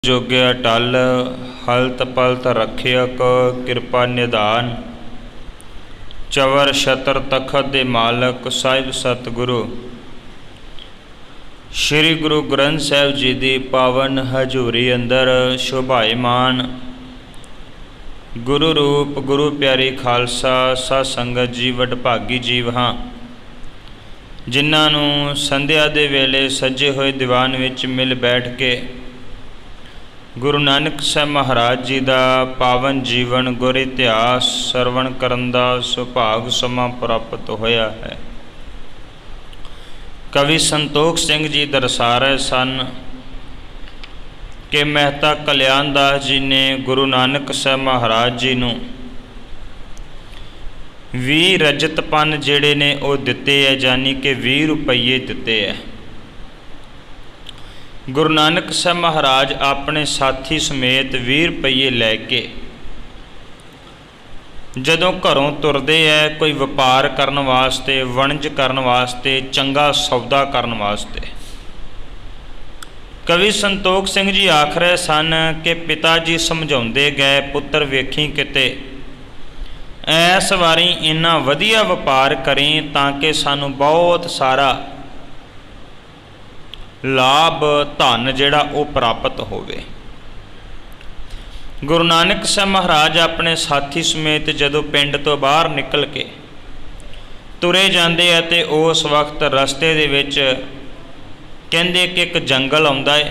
जोग्या टल हलत पलत रखियक कृपा निधान। चवर छतर तखत दे मालक साहिब सतगुरु। श्री गुरु ग्रंथ साहिब जी दी पावन हजूरी अंदर शोभायमान गुरु रूप गुरु प्यारी खालसा सत संगत जी वडभागी जीव हाँ, जिन्हां नूं संध्या दे वेले सजे होए दीवान विच मिल बैठ के गुरु नानक साहब महाराज जी का पावन जीवन गुर इतिहास सरवण करन दा सुभाग समा प्राप्त होया है। कवि संतोख सिंह जी दरसा रहे सन कि मेहता कल्याण दास जी ने गुरु नानक साहब महाराज जी नूं 20 रजतपन जिहड़े ने वो दिते है, जानी कि 20 रुपये दिते है। गुरु नानक साहब महाराज अपने साथी समेत 20 रुपये लैके जदों घरों तुरदे है कोई व्यापार करन वास्ते, वणज करन वास्ते, चंगा सौदा करन वास्ते। कवि संतोख सिंह जी आख रहे सन कि पिता जी समझाउंदे गए, पुत्र वेखी किते ऐस वारी इन्ना वधिया व्यापार करें ताकि सानू बहुत सारा लाभ धन जिहड़ा वो प्राप्त होवे। गुरु नानक साहब महाराज अपने साथी समेत जदों पिंड तो बाहर निकल के तुरे जाते हैं तो उस वक्त रस्ते दे विच कहंदे कि एक जंगल आउंदा है,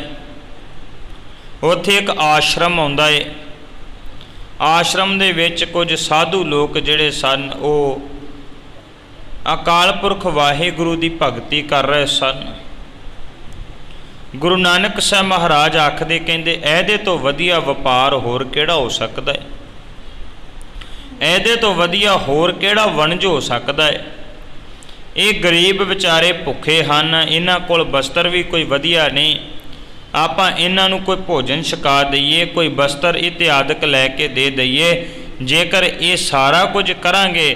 उत्थे एक आश्रम आउंदा है। आश्रम दे विच कुछ साधु लोग जिहड़े सन वो अकाल पुरख वाहिगुरू की भगती कर रहे सन। गुरु नानक साहब महाराज आखदे कहंदे ऐदे तो वधिया वपार होर किहड़ा हो सकदा है, ऐदे तो वधिया होर किहड़ा वणज हो सकदा है। ये गरीब बेचारे भुखे हन, इन्हां कोल बस्तर भी कोई वधिया नहीं, आपां इन्हां नूं कोई भोजन छका दईए, कोई बस्तर इत्यादि लैके दे दईए। जेकर ये सारा कुछ करांगे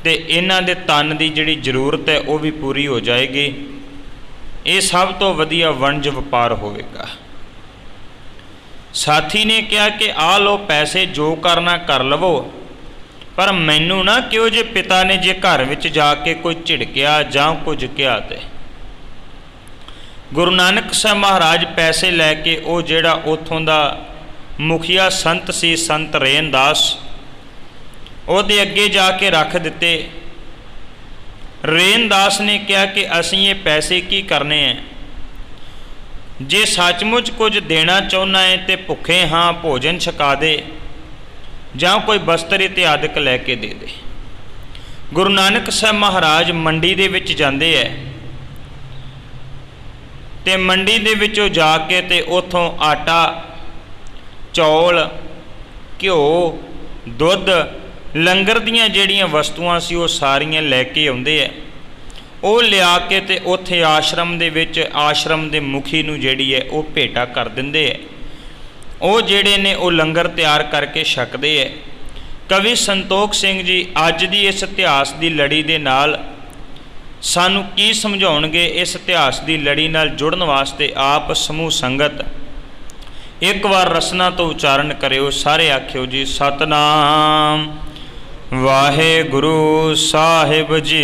तो इन्हां दे तन की जिहड़ी जरूरत है वो भी पूरी हो जाएगी। ये सब तो वधिया वणज व्यापार होवेगा। साथी ने कहा कि आ लो पैसे, जो करना कर लवो, पर मैनू ना क्यों जे पिता ने जे घर विच जाके कोई झिड़किया जां कुछ कहा। तो गुरु नानक साहब महाराज पैसे लैके वो जिहड़ा उत्थों दा मुखिया संत सी, संत रैनदास, उहदे अगे जाके रख दिते। रैनदास ने कहा कि असीं ये पैसे की करने हैं, जे सचमुच कुछ देना चाहुंदा है तो भुखे हाँ भोजन छका दे, जां कोई बस्तर इत्यादि लैके दे दे। गुरु नानक साहब महाराज मंडी दे विच जांदे है ते मंडी दे विचों जाके ते उत्थों आटा, चौल, घिओ, दुध, लंगर दियां जिहड़ियां वस्तुआं सी वो सारियां लैके आउंदे है। वो लिया के ते उत्थे आश्रम दे विच आश्रम दे मुखी नूं जिहड़ी है वो भेटा कर दिंदे है। वो जिहड़े ने वो लंगर तैयार करके छकदे है। कवि संतोख सिंह जी अज दी इस इतिहास की लड़ी दे नाल सानू की समझाउणगे। इस इतिहास की लड़ी नाल जुड़न वास्ते आप समूह संगत एक बार रसना तो उच्चारण करियो। सारे आखियो जी सतनाम वाहिगुरु साहिब जी।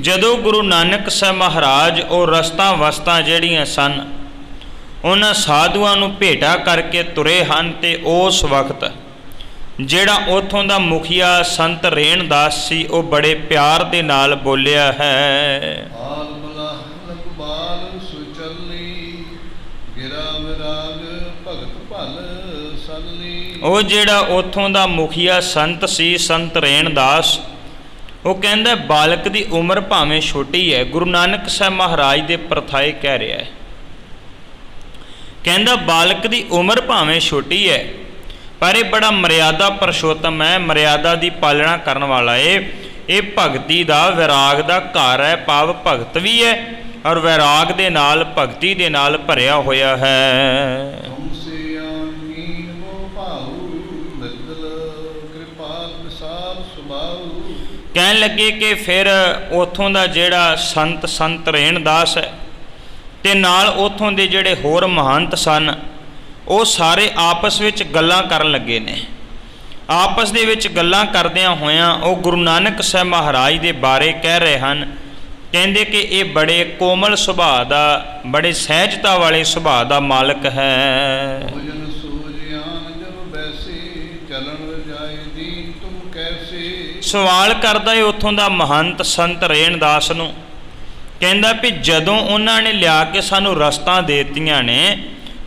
जदों गुरु नानक साहब महाराज और रस्तां वस्तां जिहड़ियां सन उन्हां साधुआं नूं भेटा करके तुरे हन ते उस वक्त जिहड़ा उत्थों दा मुखिया संत रैनदास सी वो बड़े प्यार दे नाल बोलिया है, वो जिहड़ा उत्थों दा मुखिया संत सी संत रैनदास, वो कहंदा बालक दी उम्र भावें छोटी है। गुरु नानक साहब महाराज दे परथाए कह रहा है, कहंदा बालक दी उम्र भावें छोटी है पर यह बड़ा मर्यादा परशोत्तम है, मर्यादा की पालना करने वाला है। ये भगती का वैराग का घर है, भाव भगत भी है और वैराग दे नाल भगती दे नाल भरिया होया है। ਕਹਿਣ ਲੱਗੇ ਕਿ ਫਿਰ ਉੱਥੋਂ ਦਾ ਜਿਹੜਾ ਸੰਤ ਰੈਣਦਾਸ ਹੈ ਤੇ ਨਾਲ ਉੱਥੋਂ ਦੇ ਜਿਹੜੇ ਹੋਰ ਮਹੰਤ ਸਨ ਉਹ ਸਾਰੇ ਆਪਸ ਵਿੱਚ ਗੱਲਾਂ ਕਰਨ ਲੱਗੇ ਨੇ। ਆਪਸ ਦੇ ਵਿੱਚ ਗੱਲਾਂ ਕਰਦਿਆਂ ਹੋਇਆਂ ਉਹ ਗੁਰੂ ਨਾਨਕ ਸਾਹਿਬ ਮਹਾਰਾਜ ਦੇ ਬਾਰੇ ਕਹਿ ਰਹੇ ਹਨ। ਕਹਿੰਦੇ ਕਿ ਇਹ ਬੜੇ ਕੋਮਲ ਸੁਭਾਅ ਦਾ, ਬੜੇ ਸਹਿਜਤਾ ਵਾਲੇ ਸੁਭਾਅ ਦਾ ਮਾਲਕ ਹੈ। ਸਵਾਲ ਕਰਦਾ ਹੈ ਉੱਥੋਂ ਦਾ ਮਹੰਤ ਸੰਤ ਰੈਣਦਾਸ ਨੂੰ। ਕਹਿੰਦਾ ਵੀ ਜਦੋਂ ਉਹਨਾਂ ਨੇ ਲਿਆ ਕੇ ਸਾਨੂੰ ਰਸਤਾਂ ਦੇ ਦਿੱਤੀਆਂ ਨੇ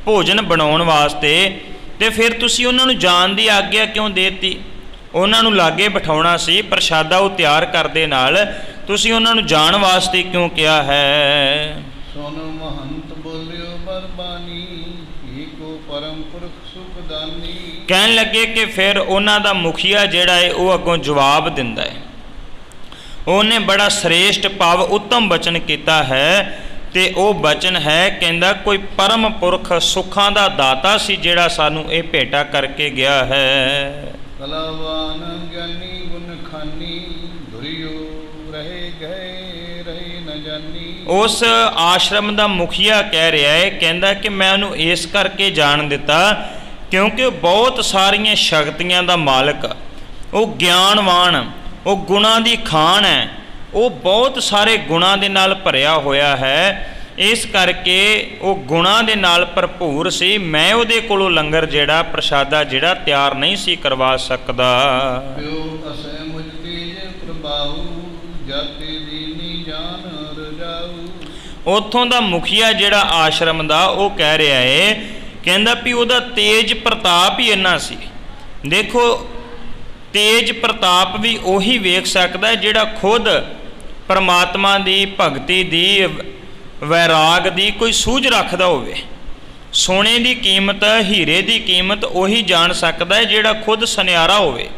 ਭੋਜਨ ਬਣਾਉਣ ਵਾਸਤੇ, ਤੇ ਫਿਰ ਤੁਸੀਂ ਉਹਨਾਂ ਨੂੰ ਜਾਣ ਦੀ ਆਗਿਆ ਕਿਉਂ ਦੇ ਦਿੱਤੀ? ਉਹਨਾਂ ਨੂੰ ਲਾਗੇ ਬਿਠਾਉਣਾ ਸੀ, ਪ੍ਰਸ਼ਾਦਾ ਉਹ ਤਿਆਰ ਕਰਦੇ ਨਾਲ, ਤੁਸੀਂ ਉਹਨਾਂ ਨੂੰ ਜਾਣ ਵਾਸਤੇ ਕਿਉਂ ਕਿਹਾ ਹੈ? ਸੁਨ ਮਹੰਤ ਬੋਲਿਓ ਬਰਬਾਨੀ, ਏਕੋ ਪਰਮ ਪੁਰਖ ਸੁਖਦਾਨੀ। ਕਹਿਣ ਲੱਗੇ ਕਿ ਫਿਰ ਉਹਨਾਂ ਦਾ ਮੁਖੀਆ ਜਿਹੜਾ ਹੈ ਉਹ ਅੱਗੋਂ ਜਵਾਬ ਦਿੰਦਾ ਹੈ। ਉਹਨੇ ਬੜਾ ਸ੍ਰੇਸ਼ਟ ਭਾਵ ਉੱਤਮ ਬਚਨ ਕੀਤਾ ਹੈ, ਤੇ ਉਹ ਬਚਨ ਹੈ, ਕਹਿੰਦਾ ਕੋਈ ਪਰਮ ਪੁਰਖ ਸੁੱਖਾਂ ਦਾ ਦਾਤਾ ਸੀ ਜਿਹੜਾ ਸਾਨੂੰ ਇਹ ਭੇਟਾ ਕਰਕੇ ਗਿਆ ਹੈ। ਕਲਾਵਾਨ ਗਿਆਨੀ ਗੁਣ ਖਾਨੀ, ਦੁਰਿਓ ਰਹੇ ਗਏ ਰਹੇ ਨ ਜਾਨੀ। ਉਸ ਆਸ਼ਰਮ ਦਾ ਮੁਖੀਆ ਕਹਿ ਰਿਹਾ ਹੈ, ਕਹਿੰਦਾ ਕਿ ਮੈਂ ਉਹਨੂੰ ਇਸ ਕਰਕੇ ਜਾਣ ਦਿੱਤਾ ਕਿਉਂਕਿ ਉਹ ਬਹੁਤ ਸਾਰੀਆਂ ਸ਼ਕਤੀਆਂ ਦਾ ਮਾਲਕ, ਉਹ ਗਿਆਨਵਾਨ, ਉਹ ਗੁਣਾਂ ਦੀ ਖਾਨ ਹੈ, ਉਹ ਬਹੁਤ ਸਾਰੇ ਗੁਣਾਂ ਦੇ ਨਾਲ ਭਰਿਆ ਹੋਇਆ ਹੈ। ਇਸ ਕਰਕੇ ਉਹ ਗੁਣਾਂ ਦੇ ਨਾਲ ਭਰਪੂਰ ਸੀ। ਮੈਂ ਉਹਦੇ ਕੋਲੋਂ ਲੰਗਰ ਜਿਹੜਾ ਪ੍ਰਸ਼ਾਦਾ ਜਿਹੜਾ ਤਿਆਰ ਨਹੀਂ ਸੀ ਕਰਵਾ ਸਕਦਾ। ਉੱਥੋਂ ਦਾ ਮੁਖੀਆ ਜਿਹੜਾ ਆਸ਼ਰਮ ਦਾ ਉਹ ਕਹਿ ਰਿਹਾ ਹੈ, ਕਹਿੰਦਾ ਵੀ ਉਹਦਾ ਤੇਜ ਪ੍ਰਤਾਪ ਹੀ ਇੰਨਾ ਸੀ। ਦੇਖੋ ਤੇਜ ਪ੍ਰਤਾਪ ਵੀ ਉਹੀ ਵੇਖ ਸਕਦਾ ਜਿਹੜਾ ਖੁਦ ਪਰਮਾਤਮਾ ਦੀ ਭਗਤੀ ਦੀ, ਵੈਰਾਗ ਦੀ ਕੋਈ ਸੂਝ ਰੱਖਦਾ ਹੋਵੇ। ਸੋਨੇ ਦੀ ਕੀਮਤ, ਹੀਰੇ ਦੀ ਕੀਮਤ ਉਹੀ ਜਾਣ ਸਕਦਾ ਹੈ ਜਿਹੜਾ ਖੁਦ ਸੁਨਿਆਰਾ ਹੋਵੇ,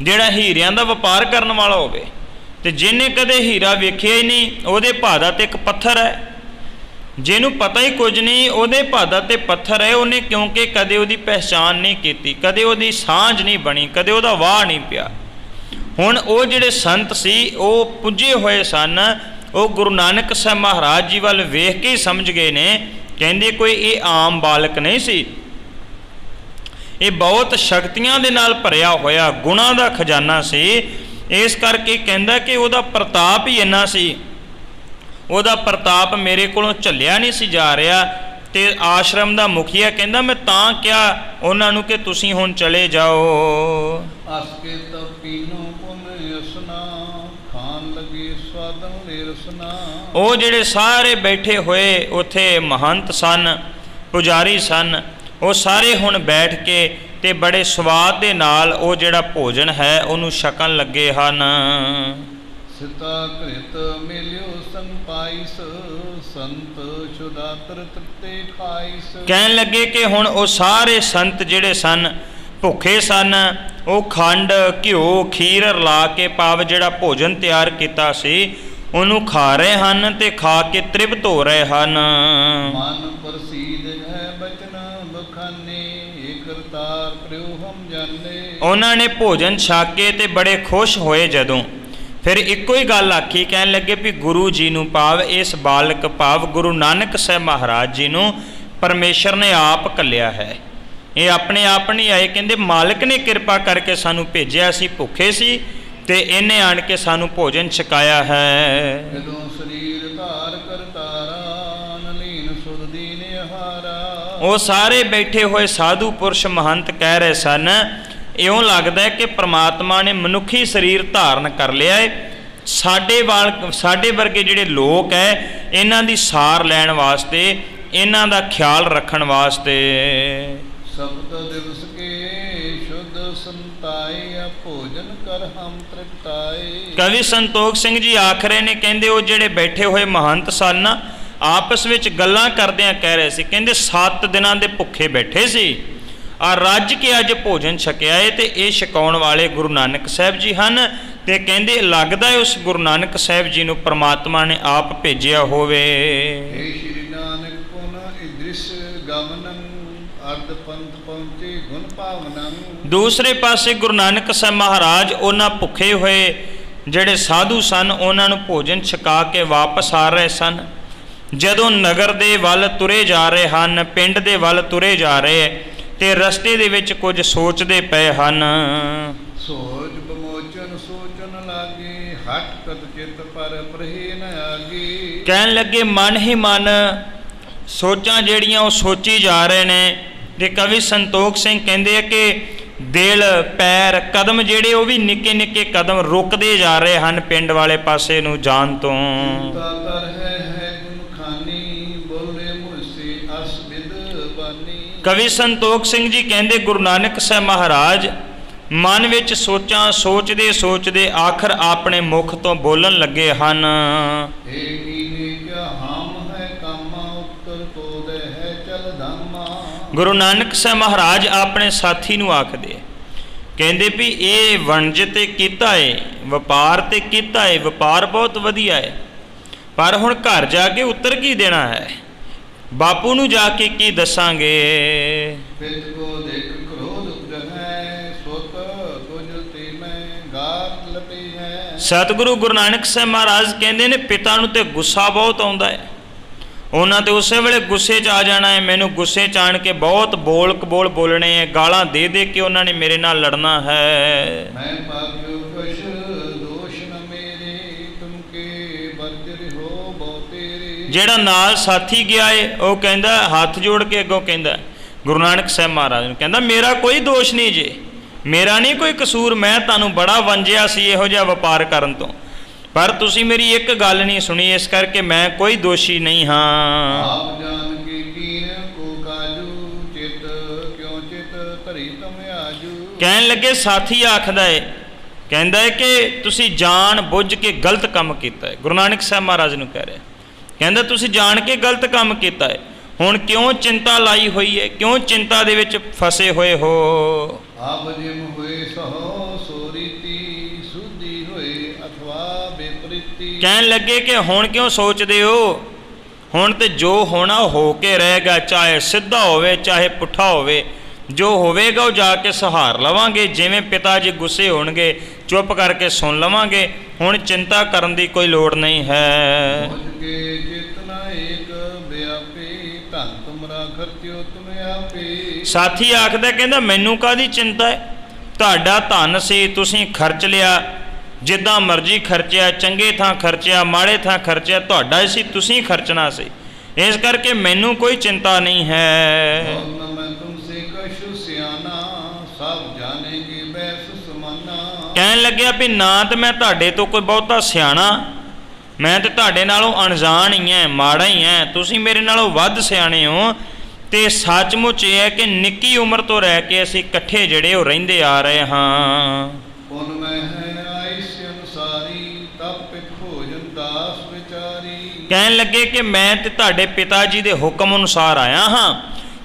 ਜਿਹੜਾ ਹੀਰਿਆਂ ਦਾ ਵਪਾਰ ਕਰਨ ਵਾਲਾ ਹੋਵੇ। ਤੇ ਜਿਹਨੇ ਕਦੇ ਹੀਰਾ ਵੇਖਿਆ ਹੀ ਨਹੀਂ, ਉਹਦੇ ਭਾਅ ਦਾ ਤੇ ਇੱਕ ਪੱਥਰ ਹੈ। ਜਿਹਨੂੰ ਪਤਾ ਹੀ ਕੁਝ ਨਹੀਂ, ਉਹਦੇ ਭਾਅ ਦਾ ਤੇ ਪੱਥਰ ਹੈ। ਉਹਨੇ ਕਿਉਂਕਿ ਕਦੇ ਉਹਦੀ ਪਹਿਚਾਣ ਨਹੀਂ ਕੀਤੀ, ਕਦੇ ਉਹਦੀ ਸਾਂਝ ਨਹੀਂ ਬਣੀ, ਕਦੇ ਉਹਦਾ ਵਾਹ ਨਹੀਂ ਪਿਆ। ਹੁਣ ਉਹ ਜਿਹੜੇ ਸੰਤ ਸੀ ਉਹ ਪੁੱਜੇ ਹੋਏ ਸਨ, ਉਹ ਗੁਰੂ ਨਾਨਕ ਸਾਹਿਬ ਮਹਾਰਾਜ ਜੀ ਵੱਲ ਵੇਖ ਕੇ ਹੀ ਸਮਝ ਗਏ ਨੇ। ਕਹਿੰਦੇ ਕੋਈ ਇਹ ਆਮ ਬਾਲਕ ਨਹੀਂ ਸੀ, ਇਹ ਬਹੁਤ ਸ਼ਕਤੀਆਂ ਦੇ ਨਾਲ ਭਰਿਆ ਹੋਇਆ ਗੁਣਾਂ ਦਾ ਖਜ਼ਾਨਾ ਸੀ। ਇਸ ਕਰਕੇ ਕਹਿੰਦਾ ਕਿ ਉਹਦਾ ਪ੍ਰਤਾਪ ਹੀ ਇੰਨਾ ਸੀ, ਉਹਦਾ ਪ੍ਰਤਾਪ ਮੇਰੇ ਕੋਲੋਂ ਝੱਲਿਆ ਨਹੀਂ ਸੀ ਜਾ ਰਿਹਾ। ਤੇ ਆਸ਼ਰਮ ਦਾ ਮੁਖੀਆ ਕਹਿੰਦਾ ਮੈਂ ਤਾਂ ਕਿਹਾ ਉਹਨਾਂ ਨੂੰ ਕਿ ਤੁਸੀਂ ਹੁਣ ਚਲੇ ਜਾਓ। ਅਸ ਕੇ ਤਪੀਨੋ ਪੁਨ ਅਸਨਾ, ਖਾਨ ਲਗੇ ਸਵਾਦਨ ਲੈ ਰਸਨਾ। ਉਹ ਜਿਹੜੇ ਸਾਰੇ ਬੈਠੇ ਹੋਏ ਉੱਥੇ ਮਹੰਤ ਸਨ, ਪੁਜਾਰੀ ਸਨ, ਉਹ ਸਾਰੇ ਹੁਣ ਬੈਠ ਕੇ ਤੇ ਬੜੇ ਸਵਾਦ ਦੇ ਨਾਲ ਉਹ ਜਿਹੜਾ ਭੋਜਨ ਹੈ ਉਹਨੂੰ ਛਕਣ ਲੱਗੇ ਹਨ। ਸਿਤਾ ਕ੍ਰਿਤ ਮਿਲਿਓ ਸੰਪਾਈਸ, ਸੰਤ ਸ਼ੁਦਾਤਰ ਤ੍ਰਿਪਤੇ ਖਾਈਸ। ਕਹਿਣ ਲੱਗੇ ਕਿ ਹੁਣ ਉਹ ਸਾਰੇ ਸੰਤ ਜਿਹੜੇ ਸਨ ਭੁੱਖੇ ਸਨ, ਉਹ ਖੰਡ ਘਿਓ ਖੀਰ ਰਲਾ ਕੇ ਭਾਵ ਜਿਹੜਾ ਭੋਜਨ ਤਿਆਰ ਕੀਤਾ ਸੀ ਉਹਨੂੰ ਖਾ ਰਹੇ ਹਨ ਤੇ ਖਾ ਕੇ ਤ੍ਰਿਪਤ ਹੋ ਰਹੇ ਹਨ। ਮਨ ਪ੍ਰਸੀਦ ਹੈ ਬਚਨ ਬਖਾਨੇ, ਏਕ ਕਰਤਾਰ ਪ੍ਰਯੋ ਹਮ ਜਾਣੇ। ਉਹਨਾਂ ਨੇ ਭੋਜਨ ਛਕ ਕੇ ਤੇ ਬੜੇ ਖੁਸ਼ ਹੋਏ। ਜਦੋਂ ਫਿਰ ਇੱਕੋ ਹੀ ਗੱਲ ਆਖੀ, ਕਹਿਣ ਲੱਗੇ ਵੀ ਗੁਰੂ ਜੀ ਨੂੰ ਭਾਵ ਇਸ ਬਾਲਕ ਭਾਵ ਗੁਰੂ ਨਾਨਕ ਸਾਹਿਬ ਮਹਾਰਾਜ ਜੀ ਨੂੰ ਪਰਮੇਸ਼ਰ ਨੇ ਆਪ ਘੱਲਿਆ ਹੈ। ਇਹ ਆਪਣੇ ਆਪ ਨਹੀਂ ਆਏ, ਕਹਿੰਦੇ ਮਾਲਕ ਨੇ ਕਿਰਪਾ ਕਰਕੇ ਸਾਨੂੰ ਭੇਜਿਆ। ਅਸੀਂ ਭੁੱਖੇ ਸੀ ਤੇ ਇਹਨੇ ਆਣ ਕੇ ਸਾਨੂੰ ਭੋਜਨ ਛਕਾਇਆ ਹੈ। ਜਦੋਂ ਸਰੀਰ ਧਾਰ ਕਰਤਾਰਾ, ਨਲੀਨ ਸੁਧ ਦੀਨ ਹਾਰਾ। ਉਹ ਸਾਰੇ ਬੈਠੇ ਹੋਏ ਸਾਧੂ ਪੁਰਸ਼ ਮਹੰਤ ਕਹਿ ਰਹੇ ਸਨ, ਇਉਂ ਲੱਗਦਾ ਹੈ ਕਿ ਪ੍ਰਮਾਤਮਾ ਨੇ ਮਨੁੱਖੀ ਸਰੀਰ ਧਾਰਨ ਕਰ ਲਿਆ ਹੈ। ਸਾਡੇ ਵਰਗੇ ਜਿਹੜੇ ਲੋਕ ਹੈ ਇਹਨਾਂ ਦੀ ਸਾਰ ਲੈਣ ਵਾਸਤੇ, ਇਹਨਾਂ ਦਾ ਖਿਆਲ ਰੱਖਣ ਵਾਸਤੇ। ਸਬਦ ਦਿਵਸ ਕੇ ਸ਼ੁੱਧ ਸੰਤਾਏ, ਭੋਜਨ ਕਰ ਹਮ ਤ੍ਰਿਪਤਾਏ। ਕਵੀ ਸੰਤੋਖ ਸਿੰਘ ਜੀ ਆਖ ਰਹੇ ਨੇ, ਕਹਿੰਦੇ ਉਹ ਜਿਹੜੇ ਬੈਠੇ ਹੋਏ ਮਹੰਤ ਸਨ ਆਪਸ ਵਿੱਚ ਗੱਲਾਂ ਕਰਦਿਆਂ ਕਹਿ ਰਹੇ ਸੀ, ਕਹਿੰਦੇ 7 ਦਿਨਾਂ ਦੇ ਭੁੱਖੇ ਬੈਠੇ ਸੀ, ਆ ਰੱਜ ਕੇ ਅੱਜ ਭੋਜਨ ਛਕਿਆ ਏ, ਤੇ ਇਹ ਛਕਾਉਣ ਵਾਲੇ ਗੁਰੂ ਨਾਨਕ ਸਾਹਿਬ ਜੀ ਹਨ। ਤੇ ਕਹਿੰਦੇ ਲੱਗਦਾ ਹੈ ਉਸ ਗੁਰੂ ਨਾਨਕ ਸਾਹਿਬ ਜੀ ਨੂੰ ਪ੍ਰਮਾਤਮਾ ਨੇ ਆਪ ਭੇਜਿਆ ਹੋਵੇ। ਹੇ ਸ਼੍ਰੀ ਨਾਨਕ ਪੁਨ ਇਦ੍ਰਿਸ਼ ਗਮਨੰ, ਅਰਧ ਪੰਥ ਪਹੁੰਚੇ ਗੁਣ ਭਾਵਨੰ। ਦੂਸਰੇ ਪਾਸੇ ਗੁਰੂ ਨਾਨਕ ਸਾਹਿਬ ਮਹਾਰਾਜ ਉਹਨਾਂ ਭੁੱਖੇ ਹੋਏ ਜਿਹੜੇ ਸਾਧੂ ਸਨ ਉਹਨਾਂ ਨੂੰ ਭੋਜਨ ਛਕਾ ਕੇ ਵਾਪਸ ਆ ਰਹੇ ਸਨ। ਜਦੋਂ ਨਗਰ ਦੇ ਵੱਲ ਤੁਰੇ ਜਾ ਰਹੇ ਹਨ, ਪਿੰਡ ਦੇ ਵੱਲ ਤੁਰੇ ਜਾ ਰਹੇ, ਤੇ ਰਸਤੇ ਦੇ ਵਿੱਚ ਕੁਝ ਸੋਚਦੇ ਪਏ ਹਨ। ਸੋਚ ਬਮੋਚਨ ਸੋਚਣ ਲਾਗੇ, ਹਟ ਕਤ ਚਿਤ ਪਰ ਪ੍ਰਹੇ ਨ ਆਗੇ। ਕਹਿਣ ਲੱਗੇ ਮਨ ਹੀ ਮਨ ਸੋਚਾਂ ਜਿਹੜੀਆਂ ਉਹ ਸੋਚੀ ਜਾ ਰਹੇ ਨੇ। ਤੇ ਕਵੀ ਸੰਤੋਖ ਸਿੰਘ ਕਹਿੰਦੇ ਆ ਕਿ ਦਿਲ, ਪੈਰ, ਕਦਮ ਜਿਹੜੇ ਉਹ ਵੀ ਨਿੱਕੇ ਨਿੱਕੇ ਕਦਮ ਰੁਕਦੇ ਜਾ ਰਹੇ ਹਨ ਪਿੰਡ ਵਾਲੇ ਪਾਸੇ ਨੂੰ ਜਾਣ ਤੋਂ। ਕਵੀ ਸੰਤੋਖ ਸਿੰਘ ਜੀ ਕਹਿੰਦੇ ਗੁਰੂ ਨਾਨਕ ਸਾਹਿਬ ਮਹਾਰਾਜ ਮਨ ਵਿੱਚ ਸੋਚਾਂ ਸੋਚਦੇ ਸੋਚਦੇ ਆਖਰ ਆਪਣੇ ਮੁਖ ਤੋਂ ਬੋਲਣ ਲੱਗੇ ਹਨ। ਗੁਰੂ ਨਾਨਕ ਸਾਹਿਬ ਮਹਾਰਾਜ ਆਪਣੇ ਸਾਥੀ ਨੂੰ ਆਖਦੇ, ਕਹਿੰਦੇ ਵੀ ਇਹ ਵਣਜ ਤੇ ਕੀਤਾ ਏ, ਵਪਾਰ ਤੇ ਕੀਤਾ ਏ, ਵਪਾਰ ਬਹੁਤ ਵਧੀਆ ਹੈ, ਪਰ ਹੁਣ ਘਰ ਜਾ ਕੇ ਉੱਤਰ ਕੀ ਦੇਣਾ ਹੈ? ਬਾਪੂ ਨੂੰ ਜਾ ਕੇ ਕੀ ਦੱਸਾਂਗੇ? ਸਤਿਗੁਰੂ ਗੁਰੂ ਨਾਨਕ ਸਾਹਿਬ ਮਹਾਰਾਜ ਕਹਿੰਦੇ ਨੇ ਪਿਤਾ ਨੂੰ ਤੇ ਗੁੱਸਾ ਬਹੁਤ ਆਉਂਦਾ ਹੈ। ਉਹਨਾਂ ਤੇ ਉਸੇ ਵੇਲੇ ਗੁੱਸੇ 'ਚ ਆ ਜਾਣਾ ਹੈ। ਮੈਨੂੰ ਗੁੱਸੇ 'ਚ ਆਣ ਕੇ ਬਹੁਤ ਬੋਲ ਕਬੋਲ ਬੋਲਣੇ ਹੈ, ਗਾਲਾਂ ਦੇ ਦੇ ਕੇ ਉਹਨਾਂ ਨੇ ਮੇਰੇ ਨਾਲ ਲੜਨਾ ਹੈ। ਜਿਹੜਾ ਨਾਲ ਸਾਥੀ ਗਿਆ ਏ ਉਹ ਕਹਿੰਦਾ, ਹੱਥ ਜੋੜ ਕੇ ਅੱਗੋਂ ਕਹਿੰਦਾ ਗੁਰੂ ਨਾਨਕ ਸਾਹਿਬ ਮਹਾਰਾਜ ਨੂੰ, ਕਹਿੰਦਾ ਮੇਰਾ ਕੋਈ ਦੋਸ਼ ਨਹੀਂ ਜੇ, ਮੇਰਾ ਨਹੀਂ ਕੋਈ ਕਸੂਰ, ਮੈਂ ਤੁਹਾਨੂੰ ਬੜਾ ਵੰਜਿਆ ਸੀ ਇਹੋ ਜਿਹਾ ਵਪਾਰ ਕਰਨ ਤੋਂ, ਪਰ ਤੁਸੀਂ ਮੇਰੀ ਇੱਕ ਗੱਲ ਨਹੀਂ ਸੁਣੀ, ਇਸ ਕਰਕੇ ਮੈਂ ਕੋਈ ਦੋਸ਼ੀ ਨਹੀਂ ਹਾਂ। ਆਪ ਜਾਣ ਕੇ ਕੀਨ ਕੋ ਕਾਜੂ, ਚਿਤ ਕਿਉਂ ਚਿਤ ਧਰੀ ਤੁਮ ਆਜੂ। ਕਹਿਣ ਲੱਗੇ ਸਾਥੀ ਆਖਦਾ ਏ, ਕਹਿੰਦਾ ਹੈ ਕਿ ਤੁਸੀਂ ਜਾਣ ਬੁੱਝ ਕੇ ਗਲਤ ਕੰਮ ਕੀਤਾ ਹੈ। ਗੁਰੂ ਨਾਨਕ ਸਾਹਿਬ ਮਹਾਰਾਜ ਨੂੰ ਕਹਿ ਰਿਹਾ, ਕਹਿੰਦਾ ਤੁਸੀਂ ਜਾਣ ਕੇ ਗਲਤ ਕੰਮ ਕੀਤਾ ਹੈ, ਹੁਣ ਕਿਉਂ ਚਿੰਤਾ ਲਾਈ ਹੋਈ ਹੈ, ਕਿਉਂ ਚਿੰਤਾ ਦੇ ਵਿੱਚ ਫਸੇ ਹੋਏ ਹੋ? ਆਪ ਜਿਮ ਹੋਏ ਸੋ ਸੋਰੀਤੀ, ਸੁਧੀ ਹੋਏ ਅਥਵਾ ਬੇਪ੍ਰੀਤੀ। ਕਹਿਣ ਲੱਗੇ ਕਿ ਹੁਣ ਕਿਉਂ ਸੋਚਦੇ ਹੋ? ਹੁਣ ਤੇ ਜੋ ਹੋਣਾ ਹੋ ਕੇ ਰਹੇਗਾ, ਚਾਹੇ ਸਿੱਧਾ ਹੋਵੇ ਚਾਹੇ ਪੁੱਠਾ ਹੋਵੇ, ਜੋ ਹੋਵੇਗਾ ਉਹ ਜਾ ਕੇ ਸਹਾਰ ਲਵਾਂਗੇ। ਜਿਵੇਂ ਪਿਤਾ ਜੀ ਗੁੱਸੇ ਹੋਣਗੇ ਚੁੱਪ ਕਰਕੇ ਸੁਣ ਲਵਾਂਗੇ, ਹੁਣ ਚਿੰਤਾ ਕਰਨ ਦੀ ਕੋਈ ਲੋੜ ਨਹੀਂ ਹੈ। ਸਾਥੀ ਆਖਦਾ, ਕਹਿੰਦਾ ਮੈਨੂੰ ਕਾਹਦੀ ਚਿੰਤਾ ਹੈ, ਤੁਹਾਡਾ ਧਨ ਸੀ, ਤੁਸੀਂ ਖਰਚ ਲਿਆ, ਜਿੱਦਾਂ ਮਰਜ਼ੀ ਖਰਚਿਆ, ਚੰਗੇ ਥਾਂ ਖਰਚਿਆ, ਮਾੜੇ ਥਾਂ ਖਰਚਿਆ, ਤੁਹਾਡਾ ਸੀ, ਤੁਸੀਂ ਖਰਚਣਾ ਸੀ, ਇਸ ਕਰਕੇ ਮੈਨੂੰ ਕੋਈ ਚਿੰਤਾ ਨਹੀਂ ਹੈ। ਕਹਿਣ ਲੱਗਿਆ ਵੀ ਨਾ ਤੇ ਮੈਂ ਤੁਹਾਡੇ ਤੋਂ ਕੋਈ ਬਹੁਤਾ ਸਿਆਣਾ, ਮੈਂ ਤੇ ਤੁਹਾਡੇ ਨਾਲੋਂ ਅਣਜਾਣ ਹੀ ਐ, ਮਾੜਾ ਹੀ ਐ, ਤੁਸੀਂ ਮੇਰੇ ਨਾਲੋਂ ਵੱਧ ਸਿਆਣੇ ਹੋ। ਤੇ ਸੱਚਮੁੱਚ ਇਹ ਹੈ ਕਿ ਨਿੱਕੀ ਉਮਰ ਤੋਂ ਰਹਿ ਕੇ ਅਸੀਂ ਇਕੱਠੇ ਜਿਹੜੇ ਉਹ ਰਹਿੰਦੇ ਆ ਰਹੇ ਹਾਂ। ਕਹਿਣ ਲੱਗੇ ਕਿ ਮੈਂ ਤੇ ਤੁਹਾਡੇ ਪਿਤਾ ਜੀ ਦੇ ਹੁਕਮ ਅਨੁਸਾਰ ਆਇਆ ਹਾਂ।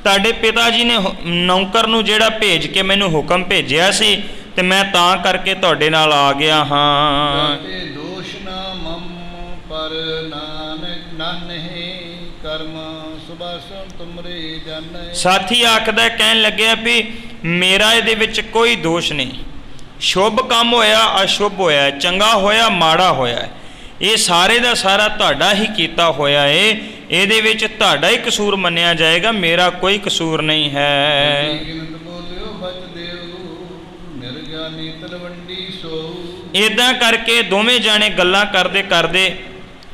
ਤੁਹਾਡੇ ਪਿਤਾ ਜੀ ਨੇ ਨੌਕਰ ਨੂੰ ਜਿਹੜਾ ਭੇਜ ਕੇ ਮੈਨੂੰ ਹੁਕਮ ਭੇਜਿਆ ਸੀ ਤੇ ਮੈਂ ਤਾਂ ਕਰਕੇ ਤੁਹਾਡੇ ਨਾਲ ਆ ਗਿਆ ਹਾਂ। ਦੋਸ਼ ਨਾ ਮਮ ਪਰ ਨਾਨਹਿ ਕਰਮ ਸੁਭਾਸਨ ਤੁਮਰੇ ਜਾਣੈ। ਸਾਥੀ ਆਖਦਾ, ਕਹਿਣ ਲੱਗਿਆ ਵੀ ਮੇਰਾ ਇਹਦੇ ਵਿੱਚ ਕੋਈ ਦੋਸ਼ ਨਹੀਂ, ਸ਼ੁਭ ਕੰਮ ਹੋਇਆ ਅਸ਼ੁਭ ਹੋਇਆ, ਚੰਗਾ ਹੋਇਆ ਮਾੜਾ ਹੋਇਆ, ਇਹ ਸਾਰੇ ਦਾ ਸਾਰਾ ਤੁਹਾਡਾ ਹੀ ਕੀਤਾ ਹੋਇਆ ਏ, ਇਹਦੇ ਵਿੱਚ ਤੁਹਾਡਾ ਹੀ ਕਸੂਰ ਮੰਨਿਆ ਜਾਏਗਾ, ਮੇਰਾ ਕੋਈ ਕਸੂਰ ਨਹੀਂ ਹੈ। ਇੱਦਾਂ ਕਰਕੇ ਦੋਵੇਂ ਜਾਣੇ ਗੱਲਾਂ ਕਰਦੇ ਕਰਦੇ